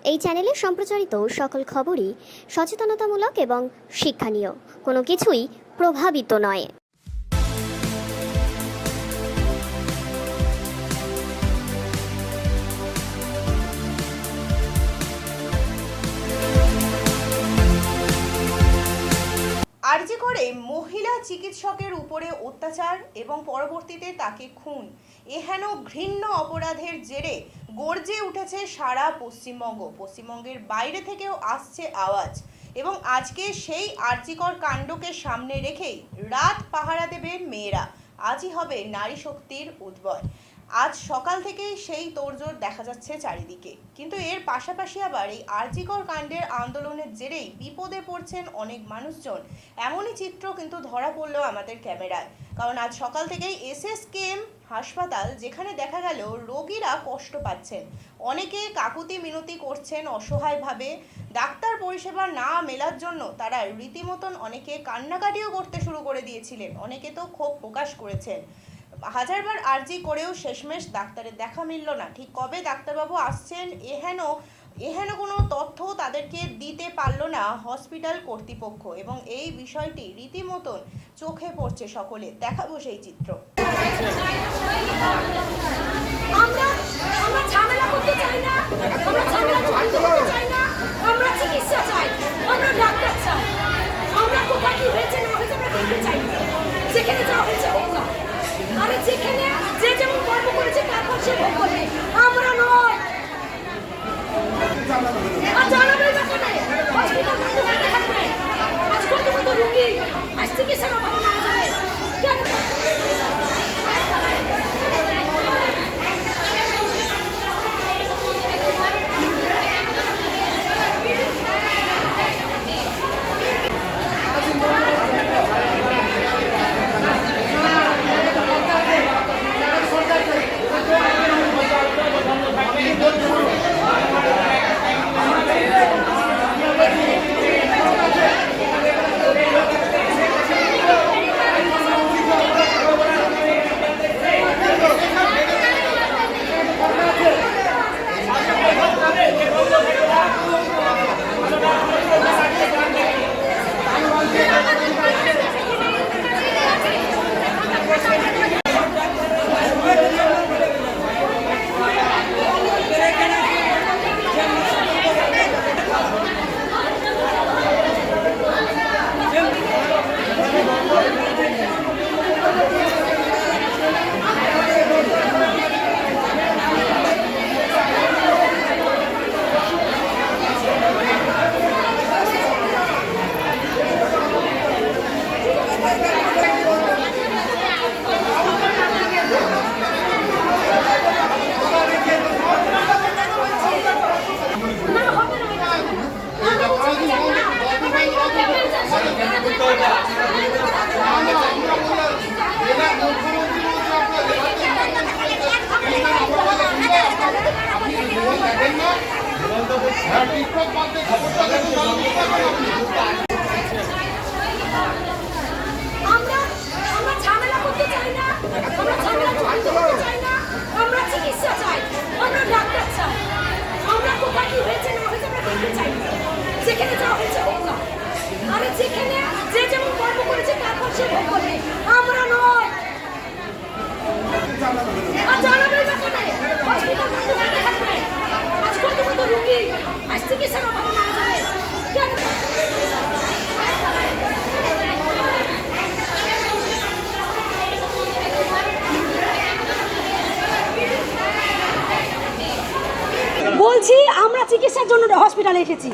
এই চ্যানেলে সম্প্রচারিত সকল খবরই সচেতনতামূলক এবং শিক্ষণীয়, কোনো কিছুই প্রভাবিত নয়। আরজি করে মহিলা চিকিৎসকের উপরে অত্যাচার এবং পরবর্তীতে তাকে খুন, এহেন ঘৃণ্য অপরাধের জেরে গর্জে উঠেছে সারা পশ্চিমবঙ্গের বাইরে থেকেও আসছে আওয়াজ। এবং আজকে সেই আরজিকর কাণ্ডকে সামনে রেখেই রাত পাহারা দেবে মেয়েরা। আজই হবে নারী শক্তির উদ্ভয়। আজ সকাল থেকেই সেই তোড়জোড় দেখা যাচ্ছে চারিদিকে, কিন্তু এর পাশাপাশি আবার এই আরজিকর কাণ্ডের আন্দোলনের জেরেই বিপদে পড়ছেন অনেক মানুষজন। এমনই চিত্র কিন্তু ধরা পড়লো আমাদের ক্যামেরায়, কারণ আজ সকাল থেকেই এসএসকেএম হাসপাতাল, যেখানে দেখা গেল রোগীরা কষ্ট পাচ্ছেন, অনেকে কাকুতি মিনতি করছেন অসহায়ভাবে। ডাক্তার পরিষেবা না মেলার জন্য তারা রীতিমতন অনেকে কান্নাকাটিও করতে শুরু করে দিয়েছিলেন, অনেকে তো ক্ষোভ প্রকাশ করেছেন। হাজারবার আরজি করেও শেষমেশ ডাক্তারের দেখা মিলল না। ঠিক কবে ডাক্তারবাবু আসছেন এহেন কোনো তথ্য তাদেরকে দিতে পারল না হসপিটাল কর্তৃপক্ষ, এবং এই বিষয়টি রীতিমতন চোখে পড়ছে সকলে। দেখাবো সেই চিত্র। আমরা ঝামেলা করতে চাই না, আমরা ঝামেলা করতে চাই না, আমরা চিকিৎসা চাই, আমরা ডাক্তার চাই, আমরা কোথায় কি হয়েছে না হয়েছে আমরা দেখতে চাই, যেখানে যা হয়েছে হোক না, আরে যেখানে যে যেমন কর্ম করেছে তারপর সে ভোগ করবে, আমরা নয়। আর জানাবেই বা কেন হসপিটাল বন্ধ করে থাকবে? আজ কত কত রোগী আজ চিকিৎসার অভাবে মারা যাবে কেন? আমরা ঝামেলা করতে চাই না, আমরা ঝামেলা করতে চাই না, আমরা চিকিৎসা চাই, আমরা ডাক্তার চাই, আমরা কোথায় কি হয়েছে না হয়েছে আমরা দেখতে চাই, যেখানে যা হয়েছে হোক না, আরে যেখানে যে যেমন কর্ম করেছে তারপর সে ভোগ করবে, আমরা নয়। আর জানাবেই বা কেন হসপিটাল বন্ধ করে থাকবে? আজ কত কত রোগী আজ চিকিৎসার অভাবে মারা যাবে কেন? বলছি আমরা চিকিৎসার জন্য হসপিটালে এসেছি,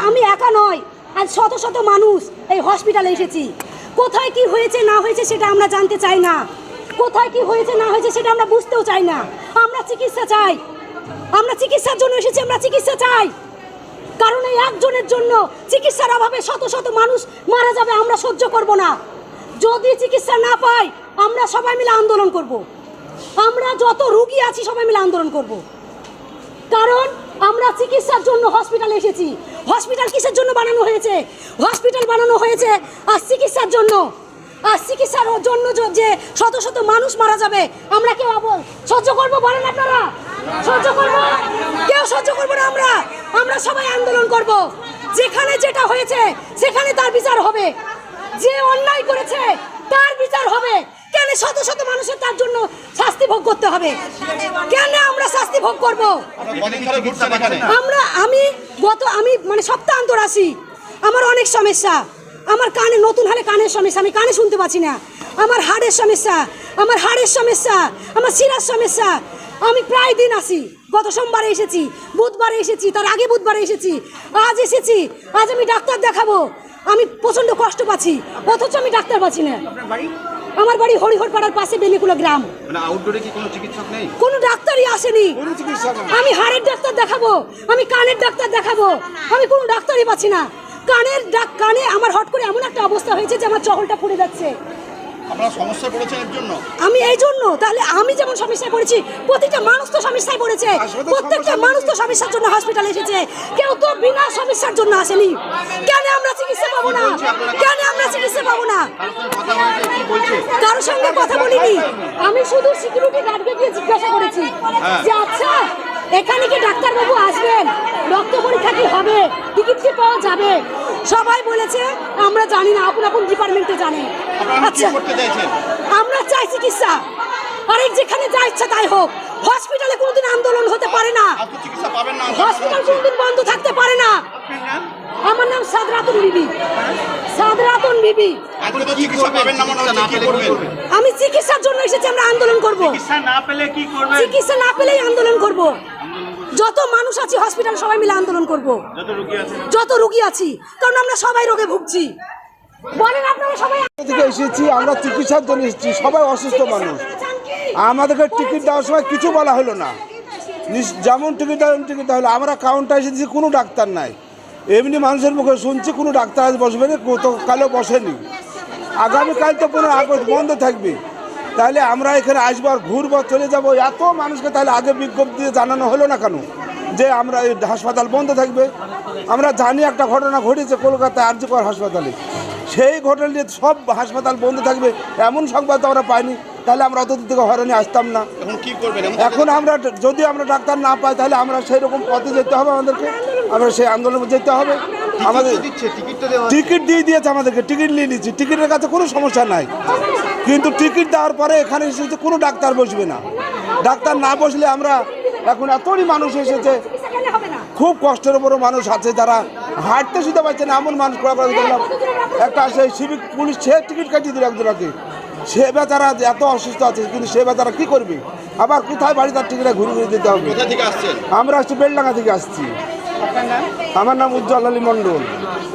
আমি একা নয়, আজ শত শত মানুষ এই হসপিটালে এসেছি। কোথায় কি হয়েছে না হয়েছে সেটা আমরা জানতে চাই না, কোথায় কি হয়েছে না হয়েছে সেটা আমরা বুঝতেও চাই না। আমরা চিকিৎসা চাই, আমরা চিকিৎসার জন্য এসেছি, আমরা চিকিৎসা চাই, কারণ এই একজনের জন্য চিকিৎসার অভাবে শত শত মানুষ মারা যাবে, আমরা সহ্য করব না। যদি চিকিৎসা না পাই আমরা সবাই মিলে আন্দোলন করব, আমরা যত রোগী আছি সবাই মিলে আন্দোলন করব, কারণ আমরা চিকিৎসার জন্য হসপিটালে এসেছি। হসপিটাল কিসের জন্য বানানো হয়েছে? হসপিটাল বানানো হয়েছে আর চিকিৎসার জন্য। আর চিকিৎসার জন্য যে শত শত মানুষ মারা যাবে আমরা কেউ সহ্য করবো? বলেন আপনারা, সহ্য করবো? কেউ সহ্য করবো না। আমরা সবাই আন্দোলন করব। যেখানে যেটা হয়েছে সেখানে তার বিচার হবে, যে অন্যায় করেছে তার বিচার হবে। কেন শত শত মানুষের তার জন্য শাস্তি ভোগ করতে হবে? কেন আমরা শাস্তি ভোগ করব? আমি মানে সপ্তাহান্তর আসি, আমার অনেক সমস্যা। আমার কানে নতুন হলে কানের সমস্যা, আমি কানে শুনতে পাচ্ছি না। আমার হাড়ের সমস্যা, আমার শিরার সমস্যা। আমি প্রায় দিন আসি। গত সোমবারে এসেছি, বুধবারে এসেছি, তার আগে বুধবারে এসেছি, আজ এসেছি। আজ আমি ডাক্তার দেখাবো, আমি প্রচন্ড কষ্ট পাচ্ছি, অথচ আমি ডাক্তার পাচ্ছি না। আমার বাড়ি হরিহর পাড়ার পাশে বেনিকুলা গ্রাম। মানে আউটডোরে কি কোনো চিকিৎসক নেই? কোনো ডাক্তারই আসেনি। আমি হাড়ের ডাক্তার দেখাবো, আমি কানের ডাক্তার দেখাবো, আমি কোনো ডাক্তারই পাচ্ছি না। কানে আমার হট করে এমন একটা অবস্থা হয়েছে যে আমার চহলটা পড়ে যাচ্ছে। আপনারা সমস্যায় পড়েছেন এর জন্য? আমি এই জন্য, তাহলে আমি যেমন সমস্যায় পড়েছি, প্রতিটা মানুষ তো সমস্যায় পড়েছে। প্রত্যেকটা মানুষ তো সমস্যার জন্য হসপিটালে এসেছে, কেউ তো বিনা সমস্যার জন্য আসেনি। কেন আমরা চিকিৎসা পাবো না? কেন আমরা চিকিৎসা পাবো না? কারোর সঙ্গে কথা বলিনি, আমি শুধু সিকিউরিটি গার্ডকে গিয়ে জিজ্ঞাসা করেছি যে আচ্ছা এখানে কি ডাক্তারবাবু আসবেন, রক্ত পরীক্ষা কি হবে, টিকিট কি পাওয়া যাবে? সবাই বলেছে আমরা জানি না, আপন আপন ডিপার্টমেন্টে জানে। আচ্ছা, আমরা চাই চিকিৎসা, আরেক যেখানে যা ইচ্ছা তাই হোক। হসপিটালে কোনোদিন আন্দোলন হতে পারে না, হসপিটাল কোনোদিন বন্ধ থাকতে পারে না। আমার নাম সাদরাতুন বিবি, সাদরাতুন বিবি। আমি চিকিৎসার জন্য এসেছি, আমরা আন্দোলন করব। চিকিৎসা না পেলেই আন্দোলন করব। যত মানুষ আছি হসপিটাল সবাই মিলে আন্দোলন করব, যত রোগী আছি, কারণ আমরা সবাই রোগে ভুগছি। বলেন আপনারা সবাই থেকে এসেছি, আমরা চিকিৎসার জন্য এসেছি, সবাই অসুস্থ মানুষ। আমাদেরকে টিকিট দেওয়ার সময় কিছু বলা হলো না, যেমন টিকিট দেওয়া হলো। আমরা কাউন্টার এসেছি, কোনো ডাক্তার নাই। এমনি মানুষের মুখে শুনছি কোনো ডাক্তার আজ বসবে না, কালও বসেনি। আগামীকাল তো 15 আগস্ট বন্ধ থাকবে, তাহলে আমরা এখানে আসবো আর ঘুরবো, চলে যাবো। এত মানুষকে তাহলে আগে বিজ্ঞপ্তি দিয়ে জানানো হলো না কেন যে আমরা এই হাসপাতাল বন্ধ থাকবে? আমরা জানি একটা ঘটনা ঘটেছে কলকাতায় আর জি কর হাসপাতালে, সেই ঘটনা নিয়ে সব হাসপাতাল বন্ধ থাকবে এমন সংবাদ তো আমরা পাইনি। তাহলে আমরা অত দূর থেকে হয়রানি আসতাম না। এখন কি করবেন? এখন আমরা যদি আমরা ডাক্তার না পাই তাহলে আমরা সেই রকম পথে যেতে হবে, আমাদেরকে আমরা সেই আন্দোলনে যেতে হবে। আমাদের টিকিট দিয়ে দিয়েছে, আমাদেরকে টিকিট নিয়ে নিচ্ছি, টিকিটের কাছে কোনো সমস্যা নাই। কিন্তু টিকিট দেওয়ার পরে এখানে এসেছে কোনো ডাক্তার বসবে না। ডাক্তার না বসলে আমরা এখন এতই মানুষ এসেছে, খুব কষ্টের উপরও মানুষ আছে যারা হাঁটতে শুতে পারছে না, এমন মানুষ করা দেখলাম। একটা সেই সিভিক পুলিশ সে টিকিট কাটিয়ে দিল একজনকে, সে বেচারা এত অসুস্থ আছে, কিন্তু সে বেচারা কি করবে? আবার কোথায় বাড়ি তার টিকিটে ঘুরে ঘুরে দিতে হবে। কোথা থেকে আসছেন? আমরা আসছি বেলডাঙ্গা থেকে আসছি। আমার নাম উজ্জ্বল আলী মণ্ডল।